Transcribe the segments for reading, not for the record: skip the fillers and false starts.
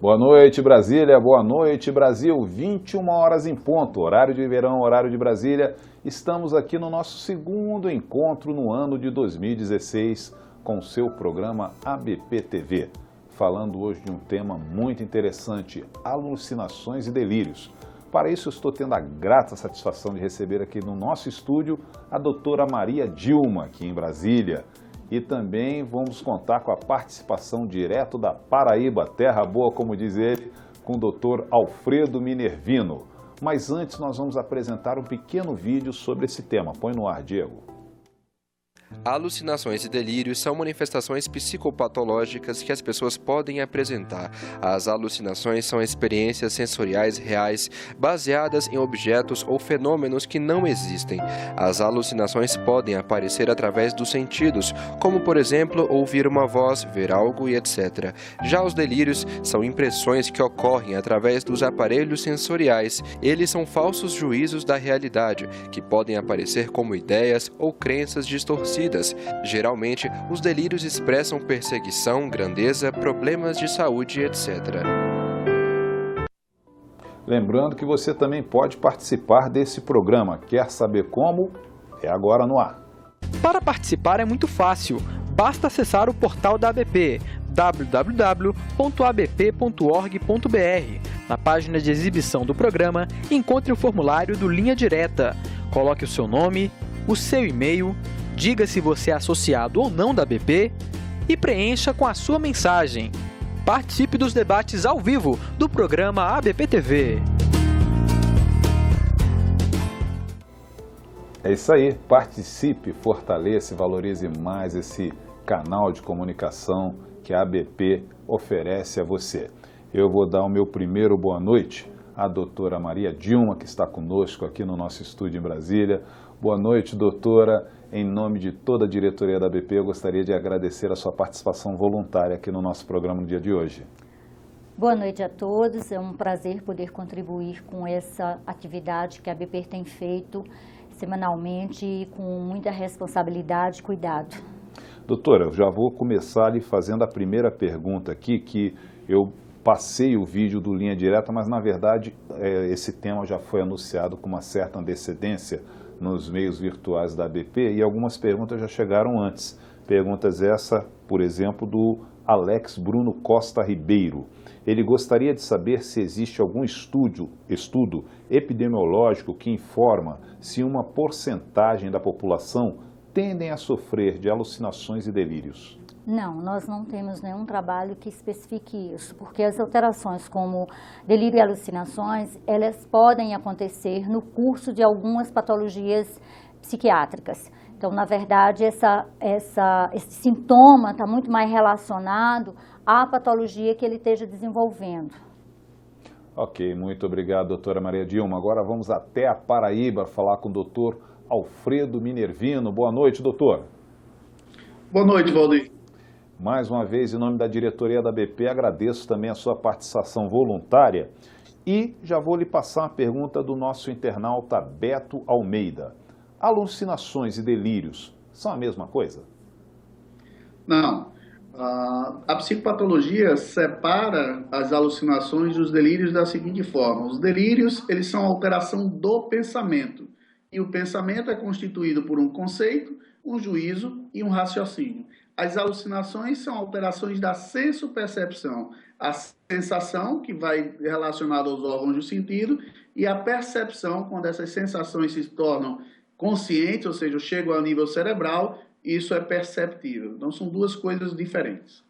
Boa noite, Brasília. Boa noite, Brasil. 21 horas em ponto, horário de verão, horário de Brasília. Estamos aqui no nosso segundo encontro no ano de 2016 com o seu programa ABP TV, falando hoje de um tema muito interessante, alucinações e delírios. Para isso, eu estou tendo a grata satisfação de receber aqui no nosso estúdio a doutora Maria Dilma, aqui em Brasília. E também vamos contar com a participação direto da Paraíba, terra boa, como diz ele, com o doutor Alfredo Minervino. Mas antes nós vamos apresentar um pequeno vídeo sobre esse tema. Põe no ar, Diego. Alucinações e delírios são manifestações psicopatológicas que as pessoas podem apresentar. As alucinações são experiências sensoriais reais baseadas em objetos ou fenômenos que não existem. As alucinações podem aparecer através dos sentidos, como por exemplo ouvir uma voz, ver algo e etc. Já os delírios são impressões que ocorrem através dos aparelhos sensoriais. Eles são falsos juízos da realidade, que podem aparecer como ideias ou crenças distorcidas. Geralmente, os delírios expressam perseguição, grandeza, problemas de saúde, etc. Lembrando que você também pode participar desse programa. Quer saber como? É agora no ar. Para participar é muito fácil. Basta acessar o portal da ABP, www.abp.org.br. Na página de exibição do programa, encontre o formulário do Linha Direta. Coloque o seu nome, o seu e-mail, diga se você é associado ou não da ABP e preencha com a sua mensagem. Participe dos debates ao vivo do programa ABP TV. É isso aí, participe, fortaleça e valorize mais esse canal de comunicação que a ABP oferece a você. Eu vou dar o meu primeiro boa noite à doutora Maria Dilma, que está conosco aqui no nosso estúdio em Brasília. Boa noite, doutora. Em nome de toda a diretoria da ABP, eu gostaria de agradecer a sua participação voluntária aqui no nosso programa no dia de hoje. Boa noite a todos. É um prazer poder contribuir com essa atividade que a ABP tem feito semanalmente e com muita responsabilidade e cuidado. Doutora, eu já vou começar lhe fazendo a primeira pergunta aqui, que eu passei o vídeo do Linha Direta, mas na verdade esse tema já foi anunciado com uma certa antecedência nos meios virtuais da ABP e algumas perguntas já chegaram antes. Perguntas essa, por exemplo, do Alex Bruno Costa Ribeiro. Ele gostaria de saber se existe algum estudo epidemiológico que informa se uma porcentagem da população tendem a sofrer de alucinações e delírios. Não, nós não temos nenhum trabalho que especifique isso, porque as alterações como delírio e alucinações, elas podem acontecer no curso de algumas patologias psiquiátricas. Então, na verdade, esse sintoma está muito mais relacionado à patologia que ele esteja desenvolvendo. Ok, muito obrigado, doutora Maria Dilma. Agora vamos até a Paraíba falar com o doutor Alfredo Minervino. Boa noite, doutor. Boa noite, Valdir. Mais uma vez, em nome da diretoria da ABP, agradeço também a sua participação voluntária e já vou lhe passar uma pergunta do nosso internauta Beto Almeida. Alucinações e delírios são a mesma coisa? Não. A psicopatologia separa as alucinações dos delírios da seguinte forma. Os delírios, eles são a alteração do pensamento. E o pensamento é constituído por um conceito, um juízo e um raciocínio. As alucinações são alterações da senso-percepção, a sensação, que vai relacionada aos órgãos do sentido, e a percepção, quando essas sensações se tornam conscientes, ou seja, chegam ao nível cerebral, isso é perceptível. Então, são duas coisas diferentes.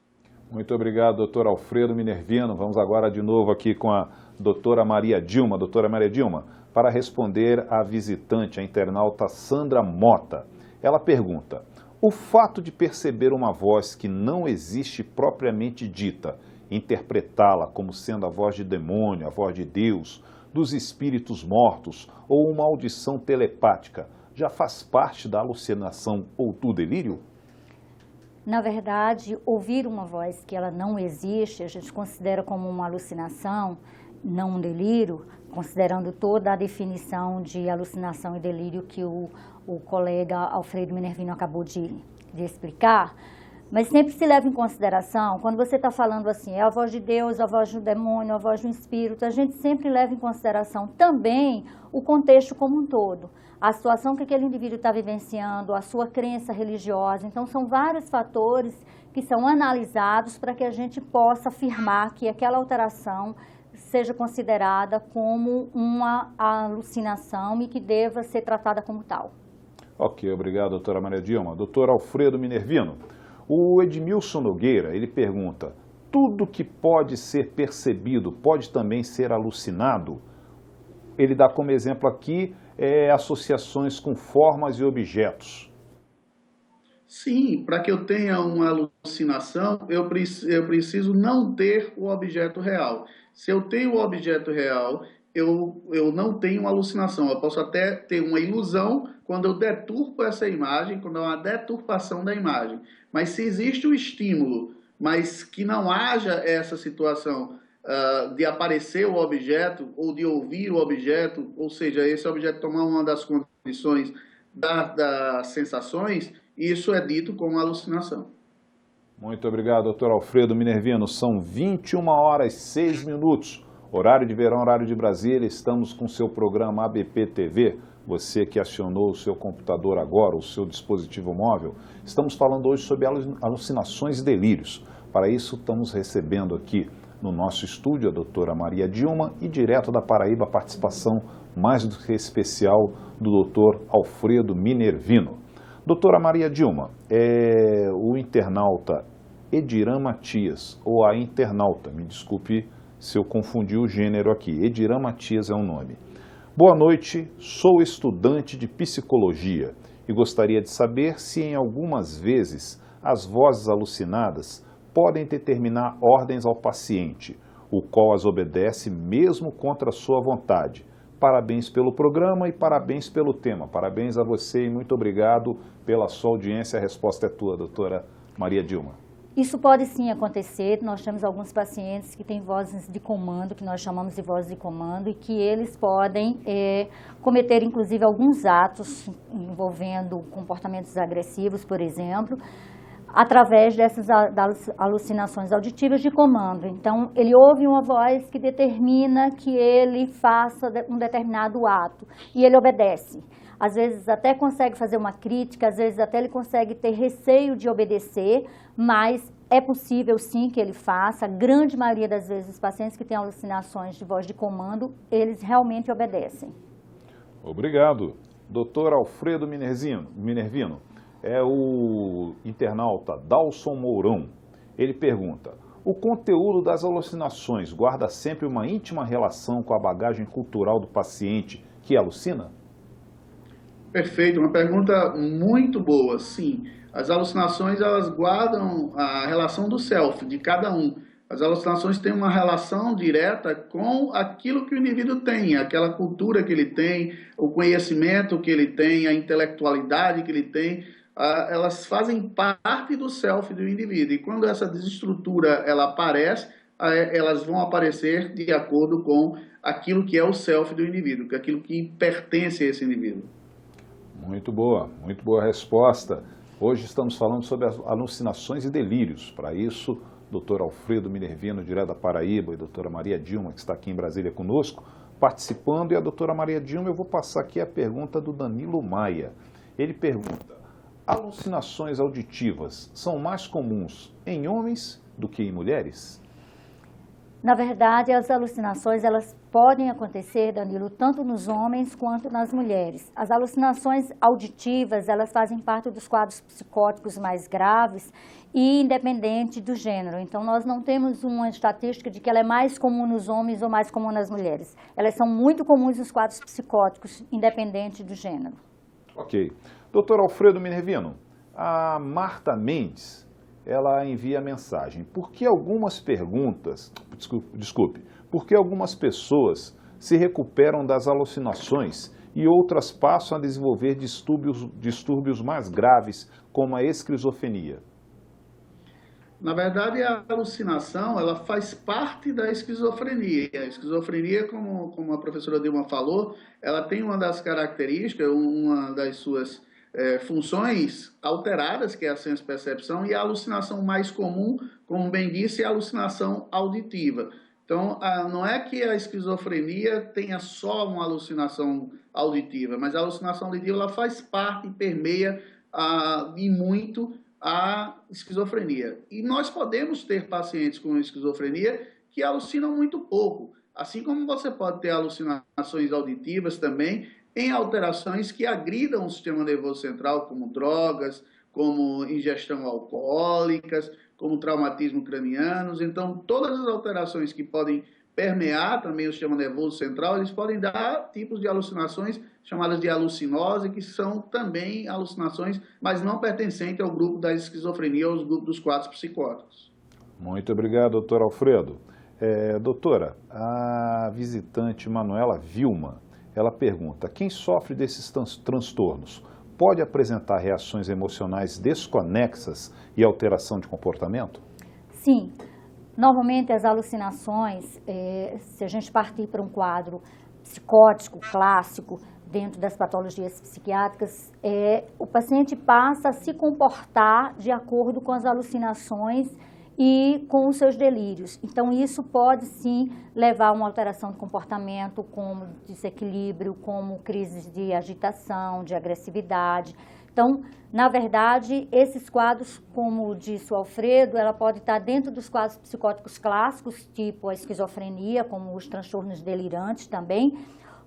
Muito obrigado, doutor Alfredo Minervino. Vamos agora de novo aqui com a doutora Maria Dilma. Doutora Maria Dilma, para responder à visitante, a internauta Sandra Mota. Ela pergunta: o fato de perceber uma voz que não existe propriamente dita, interpretá-la como sendo a voz de demônio, a voz de Deus, dos espíritos mortos ou uma audição telepática, já faz parte da alucinação ou do delírio? Na verdade, ouvir uma voz que ela não existe, a gente considera como uma alucinação, não um delírio, considerando toda a definição de alucinação e delírio que o colega Alfredo Minervino acabou de explicar, Mas sempre se leva em consideração, quando você está falando assim, é a voz de Deus, a voz do demônio, a voz do espírito, a gente sempre leva em consideração também o contexto como um todo. A situação que aquele indivíduo está vivenciando, a sua crença religiosa. Então, são vários fatores que são analisados para que a gente possa afirmar que aquela alteração seja considerada como uma alucinação e que deva ser tratada como tal. Ok, obrigado, doutora Maria Dilma. Doutor Alfredo Minervino, o Edmilson Nogueira, ele pergunta, tudo que pode ser percebido pode também ser alucinado? Ele dá como exemplo aqui associações com formas e objetos. Sim, para que eu tenha uma alucinação, eu preciso não ter o objeto real. Se eu tenho o objeto real, eu não tenho uma alucinação. Eu posso até ter uma ilusão quando eu deturpo essa imagem, quando há uma deturpação da imagem. Mas se existe o estímulo, mas que não haja essa situação de aparecer o objeto ou de ouvir o objeto, ou seja, esse objeto tomar uma das condições das sensações, isso é dito como alucinação. Muito obrigado, doutor Alfredo Minervino. São 21 horas e 6 minutos. Horário de verão, horário de Brasília. Estamos com o seu programa ABP TV. Você que acionou o seu computador agora, o seu dispositivo móvel. Estamos falando hoje sobre alucinações e delírios. Para isso, estamos recebendo aqui no nosso estúdio a doutora Maria Dilma e direto da Paraíba a participação mais do que especial do doutor Alfredo Minervino. Doutora Maria Dilma, o internauta Ediran Matias, ou a internauta, me desculpe se eu confundi o gênero aqui, Ediran Matias é o nome. Boa noite, sou estudante de psicologia e gostaria de saber se em algumas vezes as vozes alucinadas podem determinar ordens ao paciente, o qual as obedece mesmo contra a sua vontade. Parabéns pelo programa e parabéns pelo tema. Parabéns a você e muito obrigado pela sua audiência. A resposta é tua, doutora Maria Dilma. Isso pode sim acontecer. Nós temos alguns pacientes que têm vozes de comando, que nós chamamos de vozes de comando, e que eles podem cometer, inclusive, alguns atos envolvendo comportamentos agressivos, por exemplo, através dessas alucinações auditivas de comando. Então, ele ouve uma voz que determina que ele faça um determinado ato e ele obedece. Às vezes até consegue fazer uma crítica, às vezes até ele consegue ter receio de obedecer, mas é possível sim que ele faça. A grande maioria das vezes os pacientes que têm alucinações de voz de comando, eles realmente obedecem. Obrigado. Doutor Alfredo Minervino. É o internauta Dalson Mourão. Ele pergunta, o conteúdo das alucinações guarda sempre uma íntima relação com a bagagem cultural do paciente que alucina? Perfeito, uma pergunta muito boa, sim. As alucinações, elas guardam a relação do self, de cada um. As alucinações têm uma relação direta com aquilo que o indivíduo tem, aquela cultura que ele tem, o conhecimento que ele tem, a intelectualidade que ele tem. Elas fazem parte do self do indivíduo. E quando essa desestrutura ela aparece, elas vão aparecer de acordo com aquilo que é o self do indivíduo, aquilo que pertence a esse indivíduo. Muito boa resposta. Hoje estamos falando sobre as alucinações e delírios. Para isso, doutor Alfredo Minervino, direto da Paraíba, e doutora Maria Dilma, que está aqui em Brasília conosco, participando. E a doutora Maria Dilma, eu vou passar aqui a pergunta do Danilo Maia. Ele pergunta, alucinações auditivas são mais comuns em homens do que em mulheres? Na verdade, as alucinações, elas podem acontecer, Danilo, tanto nos homens quanto nas mulheres. As alucinações auditivas, elas fazem parte dos quadros psicóticos mais graves e independente do gênero. Então, nós não temos uma estatística de que ela é mais comum nos homens ou mais comum nas mulheres. Elas são muito comuns nos quadros psicóticos, independente do gênero. Ok. Doutor Alfredo Minervino, a Marta Mendes, ela envia a mensagem. Por que algumas pessoas se recuperam das alucinações e outras passam a desenvolver distúrbios mais graves, como a esquizofrenia? Na verdade, a alucinação, ela faz parte da esquizofrenia. A esquizofrenia, como a professora Dilma falou, ela tem uma das características, uma das suas funções alteradas, que é a senso-percepção, e a alucinação mais comum, como bem disse, é a alucinação auditiva. Então, não é que a esquizofrenia tenha só uma alucinação auditiva, mas a alucinação auditiva ela faz parte e permeia e muito a esquizofrenia. E nós podemos ter pacientes com esquizofrenia que alucinam muito pouco, assim como você pode ter alucinações auditivas também, em alterações que agridam o sistema nervoso central, como drogas, como ingestão alcoólicas, como traumatismo cranianos. Então, todas as alterações que podem permear também o sistema nervoso central, eles podem dar tipos de alucinações chamadas de alucinose, que são também alucinações, mas não pertencentes ao grupo da esquizofrenia ou aos grupos dos quadros psicóticos. Muito obrigado, doutor Alfredo. Doutora, a visitante Manuela Vilma, ela pergunta, quem sofre desses transtornos pode apresentar reações emocionais desconexas e alteração de comportamento? Sim. Normalmente as alucinações, se a gente partir para um quadro psicótico clássico, dentro das patologias psiquiátricas, o paciente passa a se comportar de acordo com as alucinações e com os seus delírios. Então, isso pode sim levar a uma alteração de comportamento, como desequilíbrio, como crises de agitação, de agressividade. Então, na verdade, esses quadros, como disse o Alfredo, ela pode estar dentro dos quadros psicóticos clássicos, tipo a esquizofrenia, como os transtornos delirantes também,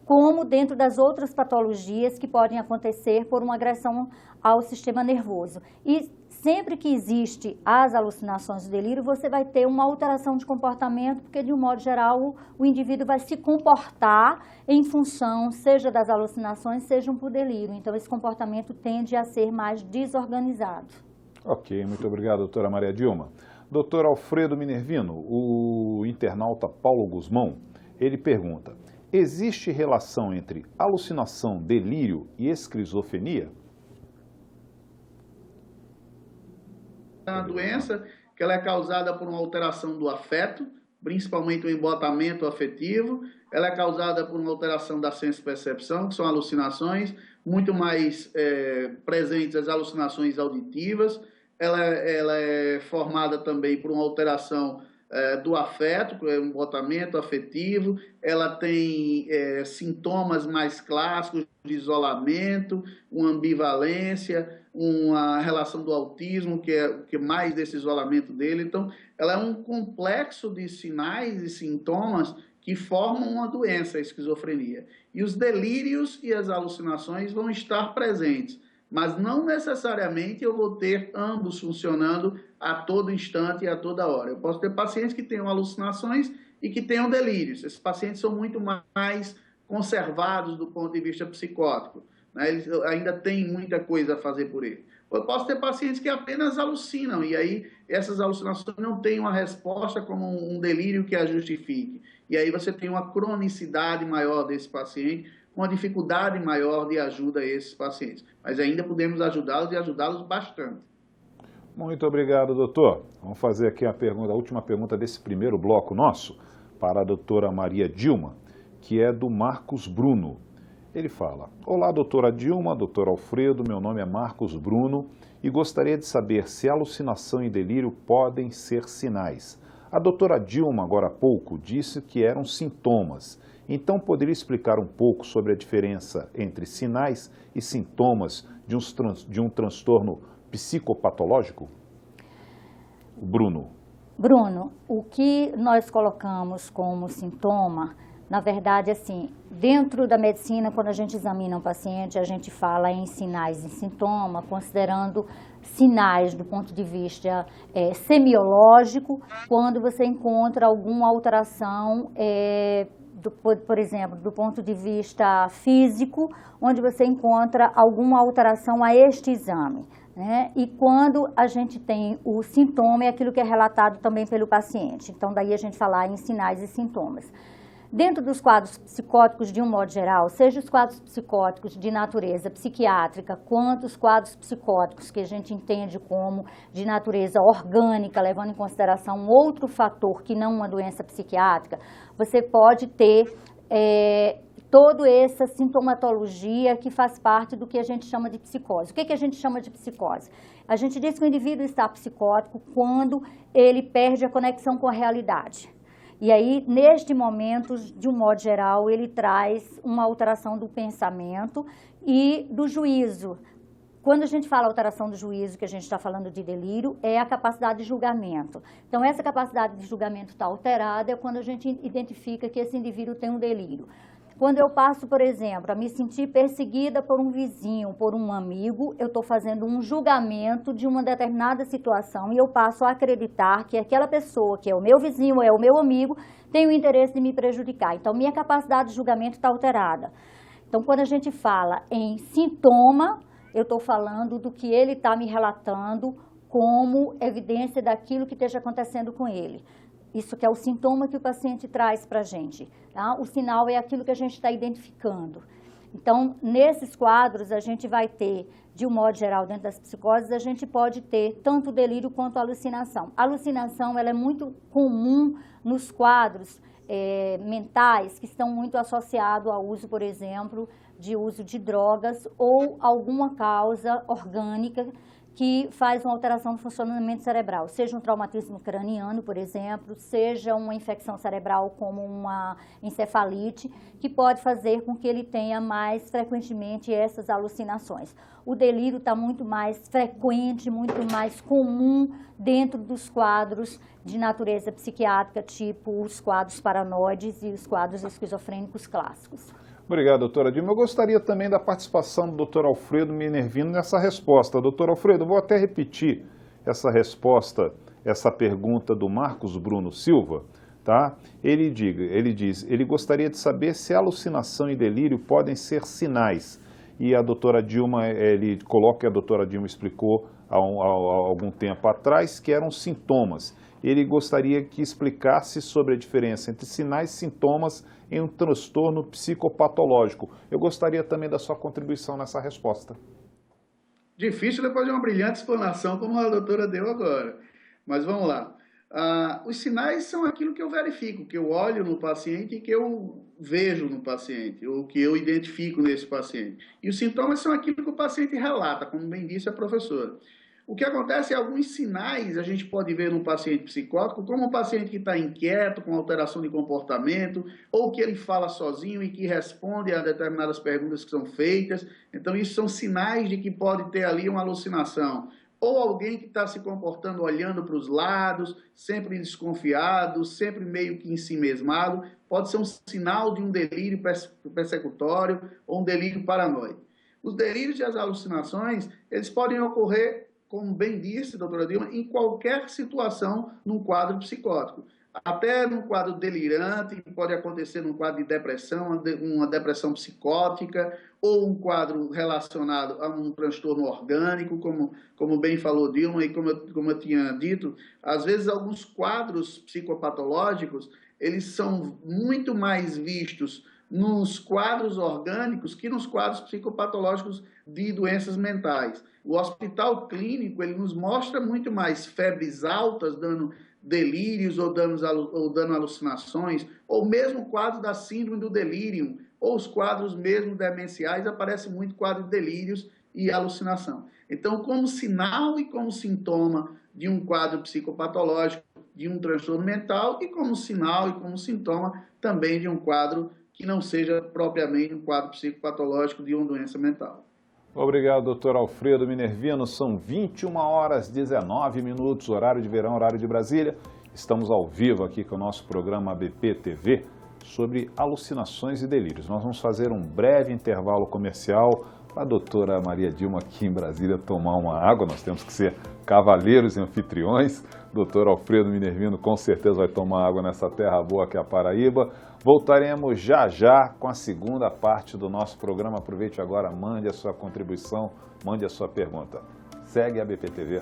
como dentro das outras patologias que podem acontecer por uma agressão ao sistema nervoso. E sempre que existe as alucinações do delírio, você vai ter uma alteração de comportamento, porque de um modo geral o indivíduo vai se comportar em função, seja das alucinações, seja por delírio. Então esse comportamento tende a ser mais desorganizado. Ok, muito obrigado, doutora Maria Dilma. Doutor Alfredo Minervino, o internauta Paulo Guzmão, ele pergunta, existe relação entre alucinação, delírio e esquizofrenia? A doença que ela é causada por uma alteração do afeto, principalmente o embotamento afetivo, ela é causada por uma alteração da senso-percepção, que são alucinações, muito mais presentes as alucinações auditivas, ela é formada também por uma alteração do afeto, que é o embotamento afetivo, ela tem sintomas mais clássicos de isolamento, uma ambivalência, uma relação do autismo, que é mais desse isolamento dele. Então, ela é um complexo de sinais e sintomas que formam uma doença, a esquizofrenia. E os delírios e as alucinações vão estar presentes, mas não necessariamente eu vou ter ambos funcionando a todo instante e a toda hora. Eu posso ter pacientes que tenham alucinações e que tenham delírios. Esses pacientes são muito mais conservados do ponto de vista psicótico, né? Eles ainda têm muita coisa a fazer por ele. Eu posso ter pacientes que apenas alucinam, e aí essas alucinações não têm uma resposta como um delírio que a justifique. E aí você tem uma cronicidade maior desse paciente, uma dificuldade maior de ajuda a esses pacientes. Mas ainda podemos ajudá-los e ajudá-los bastante. Muito obrigado, doutor. Vamos fazer aqui a última pergunta desse primeiro bloco nosso, para a doutora Maria Dilma, que é do Marcos Bruno. Ele fala, olá, doutora Dilma, doutor Alfredo, meu nome é Marcos Bruno e gostaria de saber se alucinação e delírio podem ser sinais. A doutora Dilma, agora há pouco, disse que eram sintomas. Então, poderia explicar um pouco sobre a diferença entre sinais e sintomas de um transtorno psicopatológico? Bruno, o que nós colocamos como sintoma, na verdade, assim, dentro da medicina, quando a gente examina um paciente, a gente fala em sinais e sintoma, considerando sinais do ponto de vista semiológico, quando você encontra alguma alteração por exemplo, do ponto de vista físico, onde você encontra alguma alteração a este exame, né? E quando a gente tem o sintoma, é aquilo que é relatado também pelo paciente. Então, daí a gente falar em sinais e sintomas. Dentro dos quadros psicóticos, de um modo geral, seja os quadros psicóticos de natureza psiquiátrica, quanto os quadros psicóticos que a gente entende como de natureza orgânica, levando em consideração outro fator que não uma doença psiquiátrica, você pode ter toda essa sintomatologia que faz parte do que a gente chama de psicose. O que a gente chama de psicose? A gente diz que o indivíduo está psicótico quando ele perde a conexão com a realidade. E aí, neste momento, de um modo geral, ele traz uma alteração do pensamento e do juízo. Quando a gente fala alteração do juízo, que a gente está falando de delírio, é a capacidade de julgamento. Então, essa capacidade de julgamento está alterada é quando a gente identifica que esse indivíduo tem um delírio. Quando eu passo, por exemplo, a me sentir perseguida por um vizinho, por um amigo, eu estou fazendo um julgamento de uma determinada situação e eu passo a acreditar que aquela pessoa, que é o meu vizinho, é o meu amigo, tem o interesse de me prejudicar. Então, minha capacidade de julgamento está alterada. Então, quando a gente fala em sintoma, eu estou falando do que ele está me relatando como evidência daquilo que esteja acontecendo com ele. Isso que é o sintoma que o paciente traz para a gente. Tá? O sinal é aquilo que a gente está identificando. Então, nesses quadros, a gente vai ter, de um modo geral, dentro das psicoses, a gente pode ter tanto delírio quanto alucinação. A alucinação ela é muito comum nos quadros mentais que estão muito associados ao uso, por exemplo, de uso de drogas ou alguma causa orgânica que faz uma alteração no funcionamento cerebral, seja um traumatismo craniano, por exemplo, seja uma infecção cerebral como uma encefalite, que pode fazer com que ele tenha mais frequentemente essas alucinações. O delírio está muito mais frequente, muito mais comum dentro dos quadros de natureza psiquiátrica, tipo os quadros paranoides e os quadros esquizofrênicos clássicos. Obrigado, doutora Dilma. Eu gostaria também da participação do doutor Alfredo Minervino nessa resposta. Doutor Alfredo, eu vou até repetir essa resposta, essa pergunta do Marcos Bruno Silva, tá? Ele diz, ele gostaria de saber se alucinação e delírio podem ser sinais. E a doutora Dilma, ele coloca que a doutora Dilma explicou há algum tempo atrás que eram sintomas. Ele gostaria que explicasse sobre a diferença entre sinais e sintomas em um transtorno psicopatológico. Eu gostaria também da sua contribuição nessa resposta. Difícil depois de uma brilhante explanação como a doutora deu agora. Mas vamos lá. Os sinais são aquilo que eu verifico, que eu olho no paciente e que eu vejo no paciente, ou que eu identifico nesse paciente. E os sintomas são aquilo que o paciente relata, como bem disse a professora. O que acontece é alguns sinais a gente pode ver no paciente psicótico, como um paciente que está inquieto, com alteração de comportamento, ou que ele fala sozinho e que responde a determinadas perguntas que são feitas. Então, isso são sinais de que pode ter ali uma alucinação. Ou alguém que está se comportando olhando para os lados, sempre desconfiado, sempre meio que ensimesmado, pode ser um sinal de um delírio persecutório ou um delírio paranoide. Os delírios e as alucinações, eles podem ocorrer, como bem disse, doutora Dilma, em qualquer situação num quadro psicótico. Até num quadro delirante, pode acontecer num quadro de depressão, uma depressão psicótica, ou um quadro relacionado a um transtorno orgânico, como bem falou Dilma, e como eu tinha dito, às vezes alguns quadros psicopatológicos, eles são muito mais vistos nos quadros orgânicos que nos quadros psicopatológicos de doenças mentais. O hospital clínico, ele nos mostra muito mais febres altas, dando delírios ou dando alucinações, ou mesmo o quadro da síndrome do delírio, ou os quadros mesmo demenciais, aparece muito quadro de delírios e alucinação. Então, como sinal e como sintoma de um quadro psicopatológico, de um transtorno mental, e como sinal e como sintoma também de um quadro que não seja propriamente um quadro psicopatológico de uma doença mental. Obrigado, doutor Alfredo Minervino. São 21h19, horário de verão, horário de Brasília. Estamos ao vivo aqui com o nosso programa ABP TV sobre alucinações e delírios. Nós vamos fazer um breve intervalo comercial para a doutora Maria Dilma aqui em Brasília tomar uma água. Nós temos que ser cavaleiros e anfitriões. Doutor Alfredo Minervino com certeza vai tomar água nessa terra boa que é a Paraíba. Voltaremos já já com a segunda parte do nosso programa. Aproveite agora, mande a sua contribuição, mande a sua pergunta. Segue a ABP TV.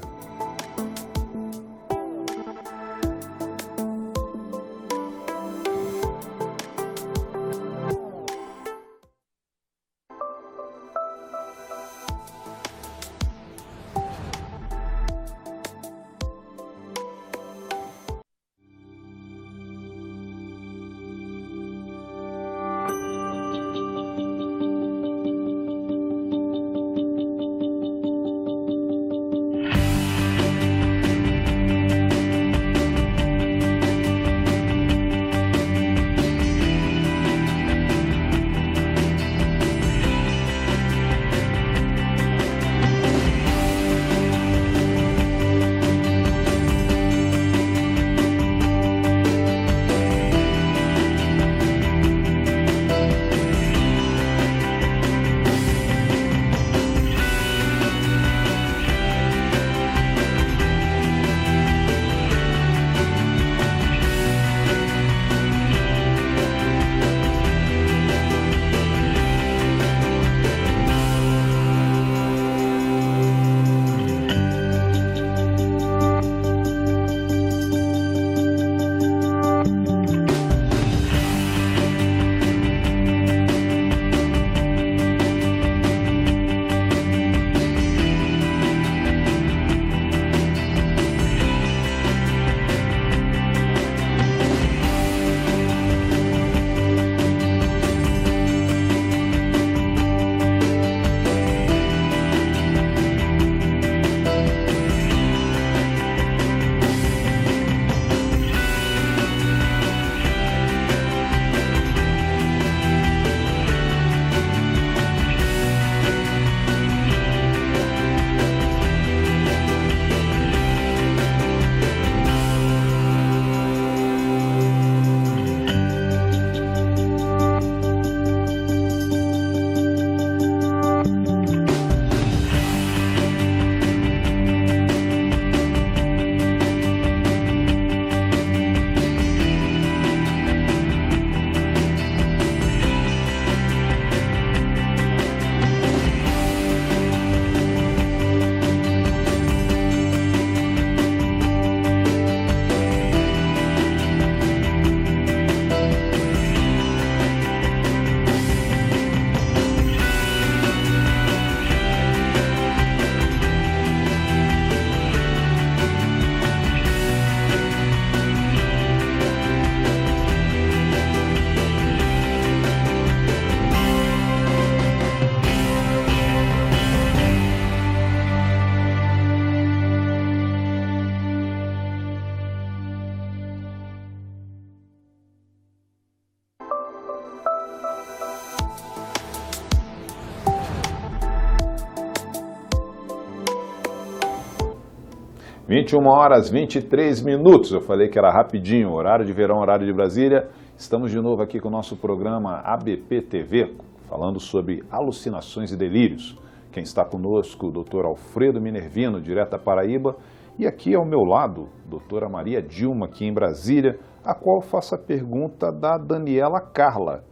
21 horas 23 minutos, eu falei que era rapidinho, horário de verão, horário de Brasília. Estamos de novo aqui com o nosso programa ABP TV, falando sobre alucinações e delírios. Quem está conosco, o doutor Alfredo Minervino, direto da Paraíba, e aqui ao meu lado, doutora Maria Dilma, aqui em Brasília, a qual faço a pergunta da Daniela Carla.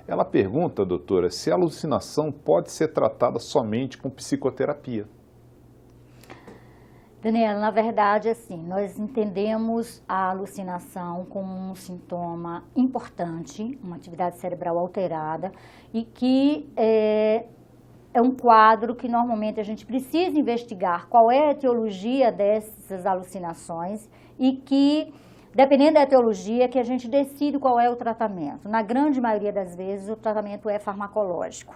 Ela pergunta, doutora, se a alucinação pode ser tratada somente com psicoterapia. Daniela, na verdade, assim, nós entendemos a alucinação como um sintoma importante, uma atividade cerebral alterada, e que é um quadro que normalmente a gente precisa investigar qual é a etiologia dessas alucinações e que, dependendo da etiologia, que a gente decide qual é o tratamento. Na grande maioria das vezes, o tratamento é farmacológico.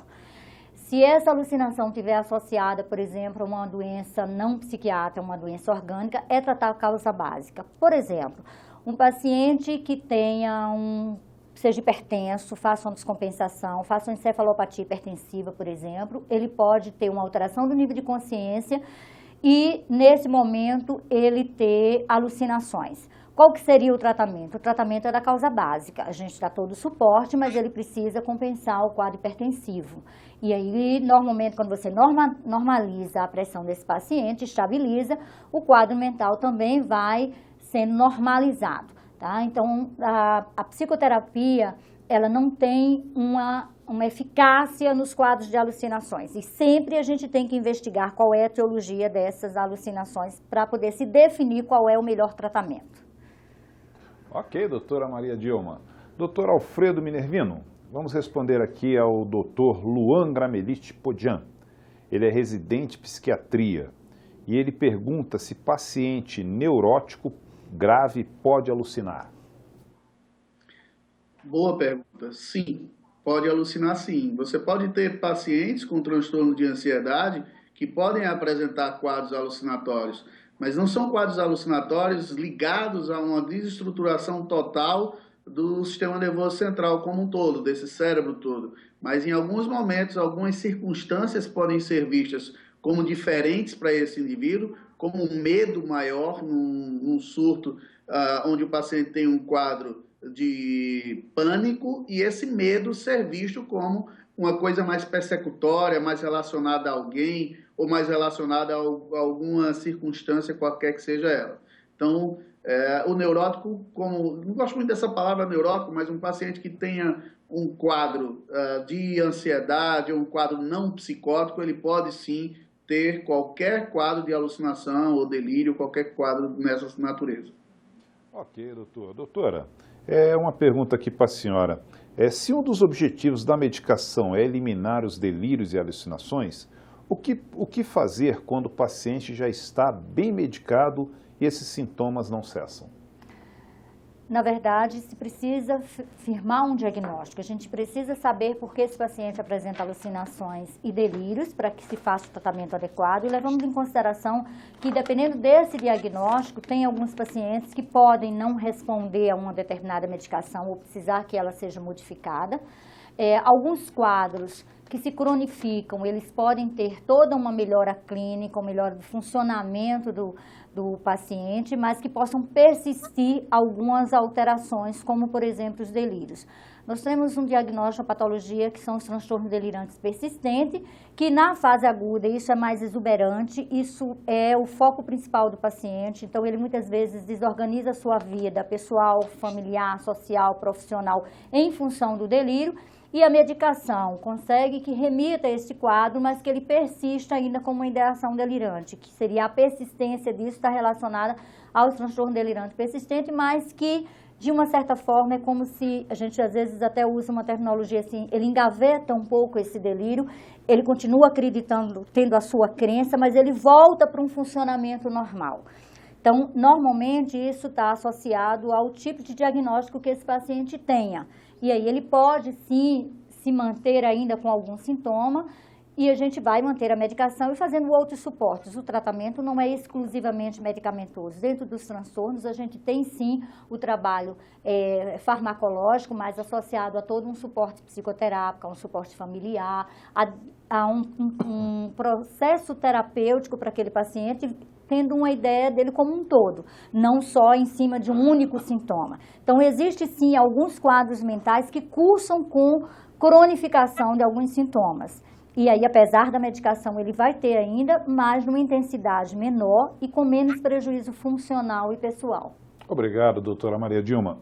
Se essa alucinação estiver associada, por exemplo, a uma doença não psiquiátrica, uma doença orgânica, é tratar a causa básica. Por exemplo, um paciente que seja hipertenso, faça uma descompensação, faça uma encefalopatia hipertensiva, por exemplo, ele pode ter uma alteração do nível de consciência e, nesse momento, ele ter alucinações. Qual que seria o tratamento? O tratamento é da causa básica. A gente dá todo o suporte, mas ele precisa compensar o quadro hipertensivo. E aí, normalmente, quando você normaliza a pressão desse paciente, estabiliza, o quadro mental também vai sendo normalizado. Tá? Então, a psicoterapia, ela não tem uma eficácia nos quadros de alucinações. E sempre a gente tem que investigar qual é a etiologia dessas alucinações para poder se definir qual é o melhor tratamento. Ok, doutora Maria Dilma. Doutor Alfredo Minervino, vamos responder aqui ao doutor Luan Gramelite Podian. Ele é residente em psiquiatria e ele pergunta se paciente neurótico grave pode alucinar. Boa pergunta. Sim, pode alucinar sim. Você pode ter pacientes com transtorno de ansiedade que podem apresentar quadros alucinatórios, mas não são quadros alucinatórios ligados a uma desestruturação total do sistema nervoso central como um todo, desse cérebro todo. Mas em alguns momentos, algumas circunstâncias podem ser vistas como diferentes para esse indivíduo, como um medo maior num surto onde o paciente tem um quadro de pânico e esse medo ser visto como uma coisa mais persecutória, mais relacionada a alguém ou mais relacionada a alguma circunstância qualquer que seja ela. Então, o neurótico, não gosto muito dessa palavra neurótico, mas um paciente que tenha um quadro de ansiedade ou um quadro não psicótico, ele pode sim ter qualquer quadro de alucinação ou delírio, qualquer quadro nessa natureza. Ok, doutor. Doutora, uma pergunta aqui para a senhora. Se um dos objetivos da medicação é eliminar os delírios e alucinações, o que fazer quando o paciente já está bem medicado e esses sintomas não cessam? Na verdade, se precisa firmar um diagnóstico. A gente precisa saber por que esse paciente apresenta alucinações e delírios para que se faça o tratamento adequado. E levamos em consideração que, dependendo desse diagnóstico, tem alguns pacientes que podem não responder a uma determinada medicação ou precisar que ela seja modificada. Alguns quadros que se cronificam, eles podem ter toda uma melhora clínica, uma melhora do funcionamento do paciente, mas que possam persistir algumas alterações, como, por exemplo, os delírios. Nós temos um diagnóstico, uma patologia, que são os transtornos delirantes persistentes, que na fase aguda isso é mais exuberante, isso é o foco principal do paciente, então ele muitas vezes desorganiza a sua vida pessoal, familiar, social, profissional, em função do delírio, e a medicação consegue que remita a esse quadro, mas que ele persista ainda como uma ideação delirante, que seria a persistência disso, está relacionada ao transtorno delirante persistente, mas que, de uma certa forma, é como se, a gente às vezes até usa uma terminologia assim, ele engaveta um pouco esse delírio, ele continua acreditando, tendo a sua crença, mas ele volta para um funcionamento normal. Então, normalmente, isso está associado ao tipo de diagnóstico que esse paciente tenha. E aí ele pode, sim, se manter ainda com algum sintoma e a gente vai manter a medicação e fazendo outros suportes. O tratamento não é exclusivamente medicamentoso. Dentro dos transtornos, a gente tem, sim, o trabalho farmacológico, mas associado a todo um suporte psicoterápico, a um suporte familiar, a um processo terapêutico para aquele paciente tendo uma ideia dele como um todo, não só em cima de um único sintoma. Então, existe sim alguns quadros mentais que cursam com cronificação de alguns sintomas. E aí, apesar da medicação, ele vai ter ainda, mas numa intensidade menor e com menos prejuízo funcional e pessoal. Obrigado, doutora Maria Dilma.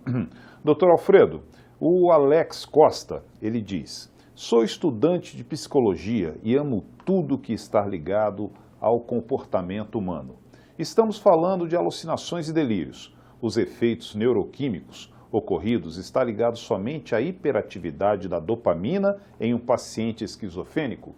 Doutor Alfredo, o Alex Costa, ele diz: sou estudante de psicologia e amo tudo que está ligado ao comportamento humano. Estamos falando de alucinações e delírios. Os efeitos neuroquímicos ocorridos estão ligados somente à hiperatividade da dopamina em um paciente esquizofrênico?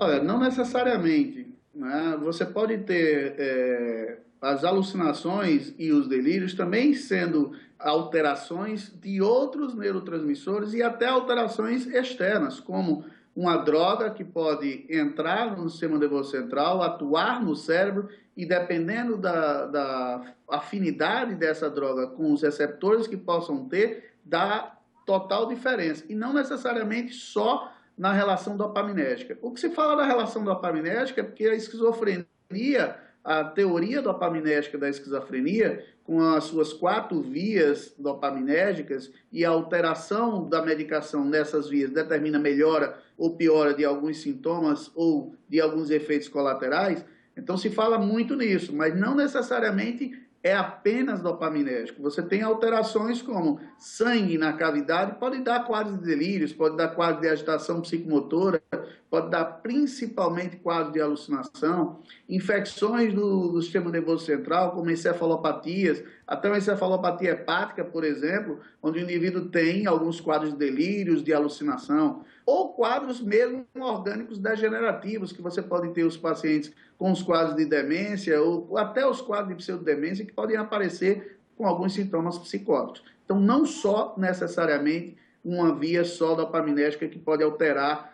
Olha, não necessariamente, né? Você pode ter as alucinações e os delírios também sendo alterações de outros neurotransmissores e até alterações externas, como uma droga que pode entrar no sistema nervoso central, atuar no cérebro e, dependendo da afinidade dessa droga com os receptores que possam ter, dá total diferença. E não necessariamente só na relação dopaminérgica. O que se fala da relação dopaminérgica é porque a esquizofrenia, a teoria dopaminérgica da esquizofrenia, com as suas 4 vias dopaminérgicas e a alteração da medicação nessas vias determina melhora ou piora de alguns sintomas ou de alguns efeitos colaterais. Então se fala muito nisso, mas não necessariamente é apenas dopaminérgico. Você tem alterações como sangue na cavidade, pode dar quadros de delírios, pode dar quadro de agitação psicomotora, pode dar principalmente quadro de alucinação, infecções do sistema nervoso central, como encefalopatias, até uma encefalopatia hepática, por exemplo, onde o indivíduo tem alguns quadros de delírios, de alucinação, ou quadros mesmo orgânicos degenerativos, que você pode ter os pacientes com os quadros de demência, ou até os quadros de pseudodemência, que podem aparecer com alguns sintomas psicóticos. Então, não só necessariamente uma via só dopaminérgica que pode alterar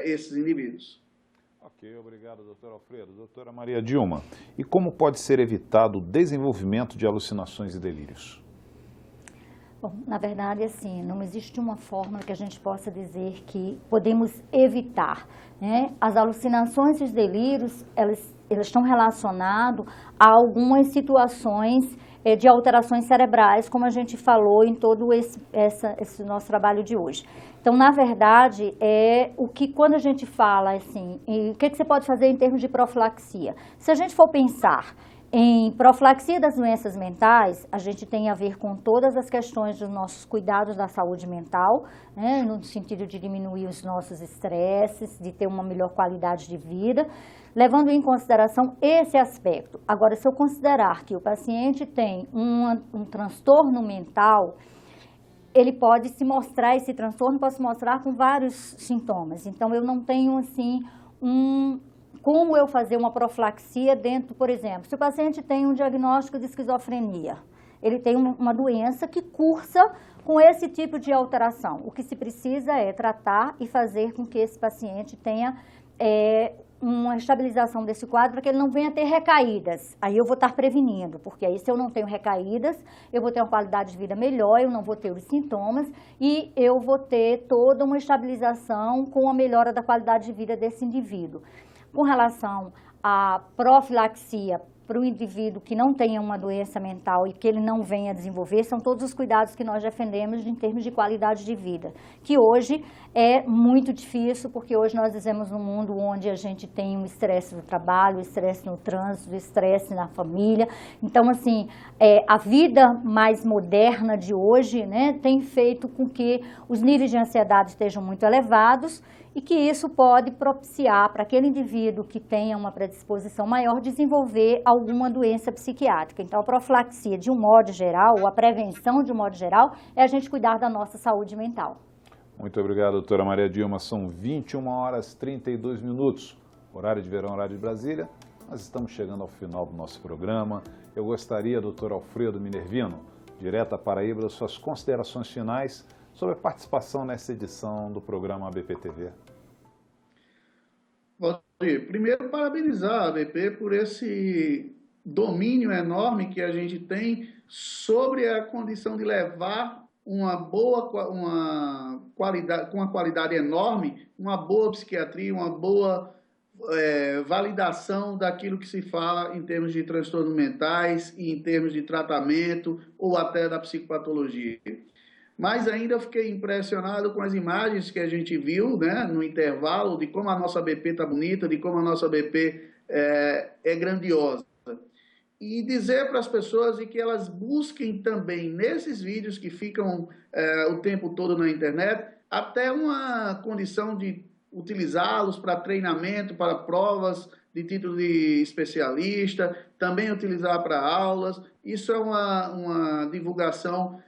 esses indivíduos. Ok, obrigado, doutor Alfredo. Doutora Maria Dilma, e como pode ser evitado o desenvolvimento de alucinações e delírios? Bom, na verdade, assim, não existe uma fórmula que a gente possa dizer que podemos evitar, né? As alucinações e os delírios, elas estão relacionados a algumas situações de alterações cerebrais, como a gente falou em todo esse nosso trabalho de hoje. Então, na verdade, quando a gente fala assim, o que você pode fazer em termos de profilaxia? Se a gente for pensar em profilaxia das doenças mentais, a gente tem a ver com todas as questões dos nossos cuidados da saúde mental, né, no sentido de diminuir os nossos estresses, de ter uma melhor qualidade de vida, levando em consideração esse aspecto. Agora, se eu considerar que o paciente tem um transtorno mental, ele pode se mostrar, esse transtorno pode se mostrar com vários sintomas. Então, eu não tenho, assim, como eu fazer uma profilaxia dentro, por exemplo, se o paciente tem um diagnóstico de esquizofrenia, ele tem uma doença que cursa com esse tipo de alteração. O que se precisa é tratar e fazer com que esse paciente tenha uma estabilização desse quadro para que ele não venha ter recaídas. Aí eu vou estar prevenindo, porque aí se eu não tenho recaídas, eu vou ter uma qualidade de vida melhor, eu não vou ter os sintomas e eu vou ter toda uma estabilização com a melhora da qualidade de vida desse indivíduo. Com relação à profilaxia para o indivíduo que não tenha uma doença mental e que ele não venha desenvolver, são todos os cuidados que nós defendemos em termos de qualidade de vida, que hoje é muito difícil, porque hoje nós vivemos num mundo onde a gente tem um estresse no trabalho, estresse no trânsito, estresse na família. Então, assim, a vida mais moderna de hoje, né, tem feito com que os níveis de ansiedade estejam muito elevados, e que isso pode propiciar para aquele indivíduo que tenha uma predisposição maior desenvolver alguma doença psiquiátrica. Então, a profilaxia, de um modo geral, ou a prevenção, de um modo geral, é a gente cuidar da nossa saúde mental. Muito obrigado, doutora Maria Dilma. São 21 horas e 32 minutos, horário de verão, horário de Brasília. Nós estamos chegando ao final do nosso programa. Eu gostaria, doutor Alfredo Minervino, direto à Paraíba, suas considerações finais sobre a participação nessa edição do programa ABP-TV. Valdir, primeiro, parabenizar a ABP por esse domínio enorme que a gente tem sobre a condição de levar uma qualidade enorme, uma boa psiquiatria, uma boa validação daquilo que se fala em termos de transtornos mentais e em termos de tratamento ou até da psicopatologia. Mas ainda eu fiquei impressionado com as imagens que a gente viu, né, no intervalo, de como a nossa BP está bonita, de como a nossa BP é grandiosa. E dizer para as pessoas que elas busquem também, nesses vídeos que ficam o tempo todo na internet, até uma condição de utilizá-los para treinamento, para provas de título de especialista, também utilizar para aulas. Isso é uma divulgação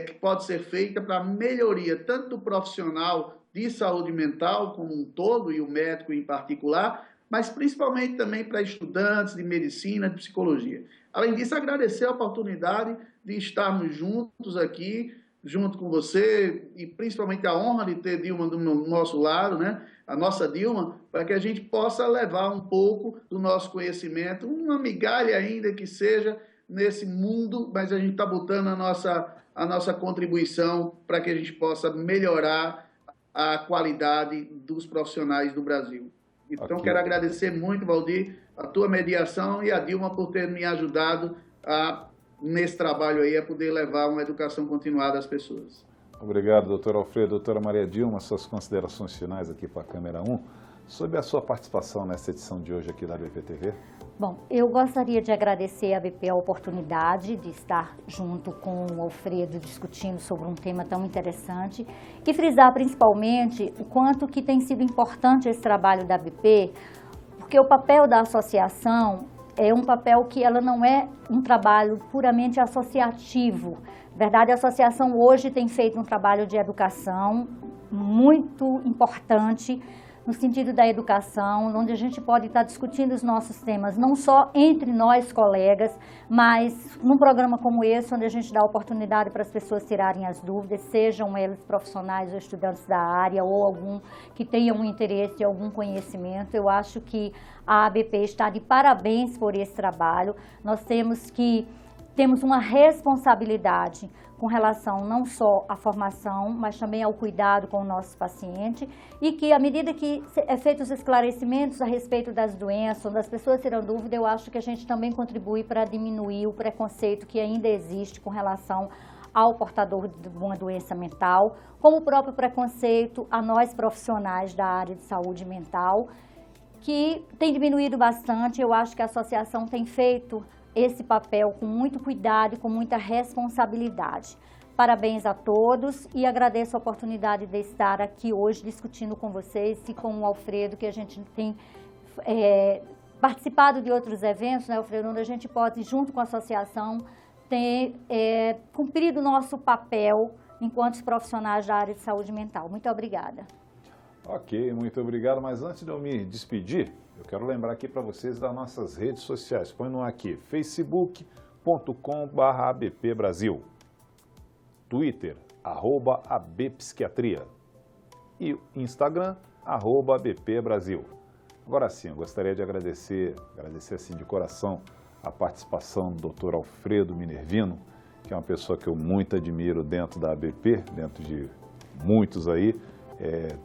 que pode ser feita para melhoria tanto do profissional de saúde mental como um todo e o médico em particular, mas principalmente também para estudantes de medicina, de psicologia. Além disso, agradecer a oportunidade de estarmos juntos aqui, junto com você, e principalmente a honra de ter Dilma do nosso lado, né? A nossa Dilma, para que a gente possa levar um pouco do nosso conhecimento, uma migalha ainda que seja nesse mundo, mas a gente está botando a nossa contribuição para que a gente possa melhorar a qualidade dos profissionais do Brasil. Então, quero agradecer muito, Valdir, a tua mediação e a Dilma por ter me ajudado nesse trabalho aí, a poder levar uma educação continuada às pessoas. Obrigado, doutor Alfredo. Doutora Maria Dilma, suas considerações finais aqui para a câmera 1, sobre a sua participação nessa edição de hoje aqui da ABP TV. Bom, eu gostaria de agradecer à ABP a oportunidade de estar junto com o Alfredo discutindo sobre um tema tão interessante e frisar principalmente o quanto que tem sido importante esse trabalho da ABP, porque o papel da associação é um papel que ela não é um trabalho puramente associativo. Na verdade, a associação hoje tem feito um trabalho de educação muito importante no sentido da educação, onde a gente pode estar discutindo os nossos temas, não só entre nós, colegas, mas num programa como esse, onde a gente dá oportunidade para as pessoas tirarem as dúvidas, sejam eles profissionais ou estudantes da área, ou algum que tenham um interesse, algum conhecimento. Eu acho que a ABP está de parabéns por esse trabalho. Nós temos uma responsabilidade com relação não só à formação, mas também ao cuidado com o nosso paciente, e que à medida que é feitos os esclarecimentos a respeito das doenças, onde as pessoas terão dúvida, eu acho que a gente também contribui para diminuir o preconceito que ainda existe com relação ao portador de uma doença mental, como o próprio preconceito a nós profissionais da área de saúde mental, que tem diminuído bastante. Eu acho que a associação tem feito esse papel com muito cuidado e com muita responsabilidade. Parabéns a todos e agradeço a oportunidade de estar aqui hoje discutindo com vocês e com o Alfredo, que a gente tem participado de outros eventos, né, Alfredo, onde a gente pode, junto com a associação, ter cumprido o nosso papel enquanto profissionais da área de saúde mental. Muito obrigada. Ok, muito obrigado, mas antes de eu me despedir, eu quero lembrar aqui para vocês das nossas redes sociais. Põe no aqui, facebook.com/abpbrasil, Twitter, @abpsiquiatria e Instagram, @abpbrasil. Agora sim, eu gostaria de agradecer assim de coração a participação do Dr. Alfredo Minervino, que é uma pessoa que eu muito admiro dentro da ABP, dentro de muitos aí,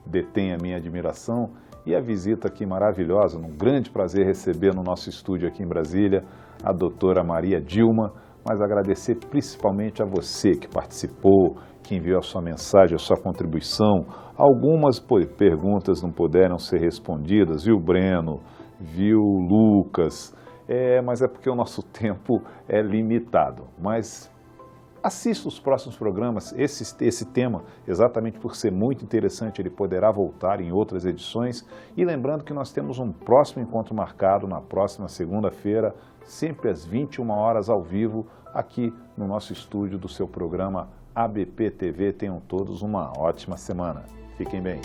detém a minha admiração. E a visita aqui maravilhosa, um grande prazer receber no nosso estúdio aqui em Brasília a doutora Maria Dilma, mas agradecer principalmente a você que participou, que enviou a sua mensagem, a sua contribuição. Algumas perguntas não puderam ser respondidas, viu, Breno, viu, Lucas, mas é porque o nosso tempo é limitado. Mas assista os próximos programas, esse tema, exatamente por ser muito interessante, ele poderá voltar em outras edições. E lembrando que nós temos um próximo encontro marcado na próxima segunda-feira, sempre às 21 horas ao vivo, aqui no nosso estúdio do seu programa ABP TV. Tenham todos uma ótima semana. Fiquem bem.